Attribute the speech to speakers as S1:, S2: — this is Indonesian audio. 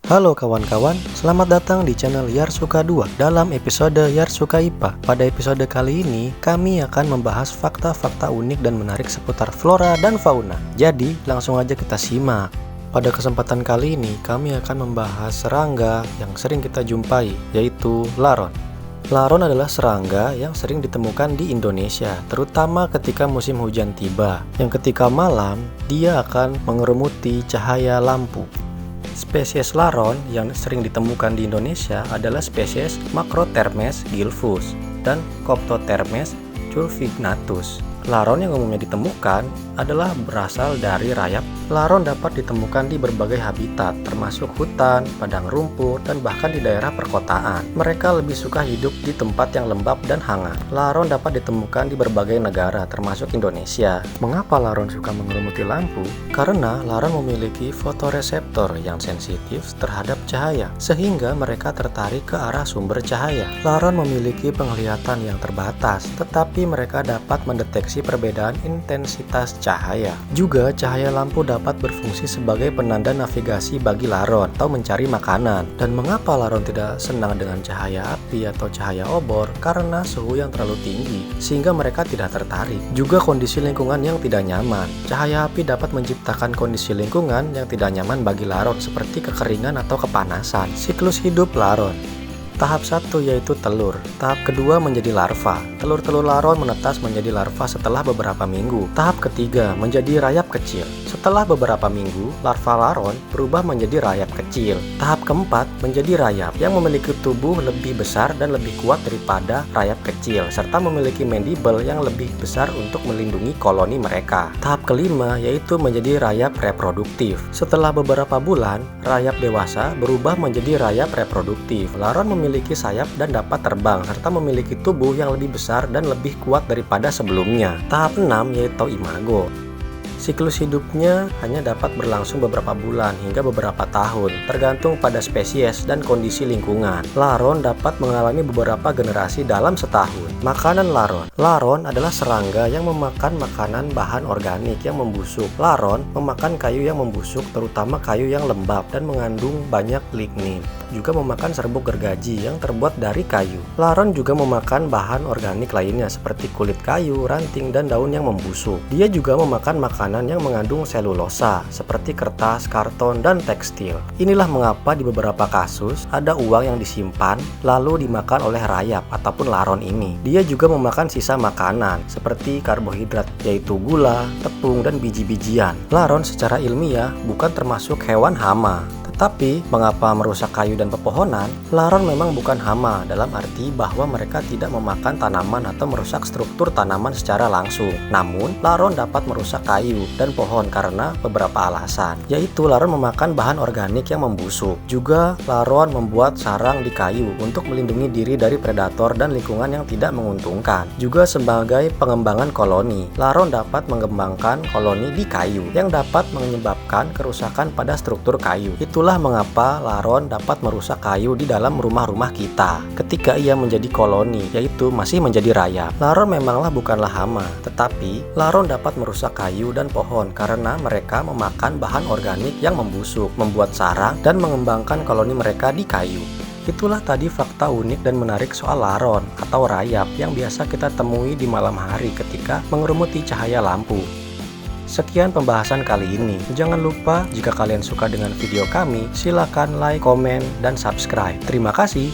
S1: Halo kawan-kawan, selamat datang di channel Yarsuka 2 dalam episode Yarsuka IPA. Pada episode kali ini, kami akan membahas fakta-fakta unik dan menarik seputar flora dan fauna. Jadi, langsung aja kita simak. Pada kesempatan kali ini, kami akan membahas serangga yang sering kita jumpai, yaitu laron. Laron adalah serangga yang sering ditemukan di Indonesia, terutama ketika musim hujan tiba, yang ketika malam, dia akan mengerumuti cahaya lampu. Spesies laron yang sering ditemukan di Indonesia adalah spesies Macrothermes gilfus dan Coptothermes curvignatus. Laron yang umumnya ditemukan adalah berasal dari rayap. Laron dapat ditemukan di berbagai habitat, termasuk hutan, padang rumput, dan bahkan di daerah perkotaan. Mereka lebih suka hidup di tempat yang lembab dan hangat. Laron dapat ditemukan di berbagai negara, termasuk Indonesia. Mengapa laron suka mengerumuti lampu? Karena laron memiliki fotoreseptor yang sensitif terhadap cahaya, sehingga mereka tertarik ke arah sumber cahaya. Laron memiliki penglihatan yang terbatas, tetapi mereka dapat mendeteksi perbedaan intensitas cahaya. Juga, cahaya lampu dapat berfungsi sebagai penanda navigasi bagi laron atau mencari makanan. Dan mengapa laron tidak senang dengan cahaya api atau cahaya obor? Karena suhu yang terlalu tinggi, sehingga mereka tidak tertarik. Juga kondisi lingkungan yang tidak nyaman. Cahaya api dapat menciptakan kondisi lingkungan yang tidak nyaman bagi laron, seperti kekeringan atau kepanasan. Siklus hidup laron. Tahap 1 yaitu telur. Tahap kedua menjadi larva. Telur-telur laron menetas menjadi larva setelah beberapa minggu. Tahap ketiga menjadi rayap kecil. Setelah beberapa minggu, larva laron berubah menjadi rayap kecil. Tahap keempat menjadi rayap yang memiliki tubuh lebih besar dan lebih kuat daripada rayap kecil, serta memiliki mandible yang lebih besar untuk melindungi koloni mereka. Tahap kelima yaitu menjadi rayap reproduktif. Setelah beberapa bulan, rayap dewasa berubah menjadi rayap reproduktif. Laron memiliki sayap dan dapat terbang, serta memiliki tubuh yang lebih besar dan lebih kuat daripada sebelumnya. Tahap 6 yaitu imago. Siklus hidupnya hanya dapat berlangsung beberapa bulan hingga beberapa tahun, tergantung pada spesies dan kondisi lingkungan. Laron dapat mengalami beberapa generasi dalam setahun. Makanan laron. Laron adalah serangga yang memakan makanan bahan organik yang membusuk. Laron memakan kayu yang membusuk, terutama kayu yang lembab dan mengandung banyak lignin. Juga memakan serbuk gergaji yang terbuat dari kayu. Laron juga memakan bahan organik lainnya seperti kulit kayu, ranting, dan daun yang membusuk. Dia juga memakan makanan yang mengandung selulosa seperti kertas, karton, dan tekstil. Inilah mengapa di beberapa kasus ada uang yang disimpan lalu dimakan oleh rayap ataupun laron ini. Dia juga memakan sisa makanan seperti karbohidrat, yaitu gula, tepung, dan biji-bijian. Laron secara ilmiah bukan termasuk hewan hama. Tapi, mengapa merusak kayu dan pepohonan? Laron memang bukan hama dalam arti bahwa mereka tidak memakan tanaman atau merusak struktur tanaman secara langsung. Namun, laron dapat merusak kayu dan pohon karena beberapa alasan, yaitu laron memakan bahan organik yang membusuk. Juga, laron membuat sarang di kayu untuk melindungi diri dari predator dan lingkungan yang tidak menguntungkan. Juga sebagai pengembangan koloni, laron dapat mengembangkan koloni di kayu yang dapat menyebabkan kerusakan pada struktur kayu. Itulah mengapa laron dapat merusak kayu di dalam rumah-rumah kita ketika ia menjadi koloni, yaitu masih menjadi rayap. Laron memanglah bukanlah hama, tetapi laron dapat merusak kayu dan pohon karena mereka memakan bahan organik yang membusuk, membuat sarang, dan mengembangkan koloni mereka di kayu. Itulah tadi fakta unik dan menarik soal laron atau rayap yang biasa kita temui di malam hari ketika mengerumuti cahaya lampu. Sekian pembahasan kali ini. Jangan lupa jika kalian suka dengan video kami, silakan like, komen, dan subscribe. Terima kasih.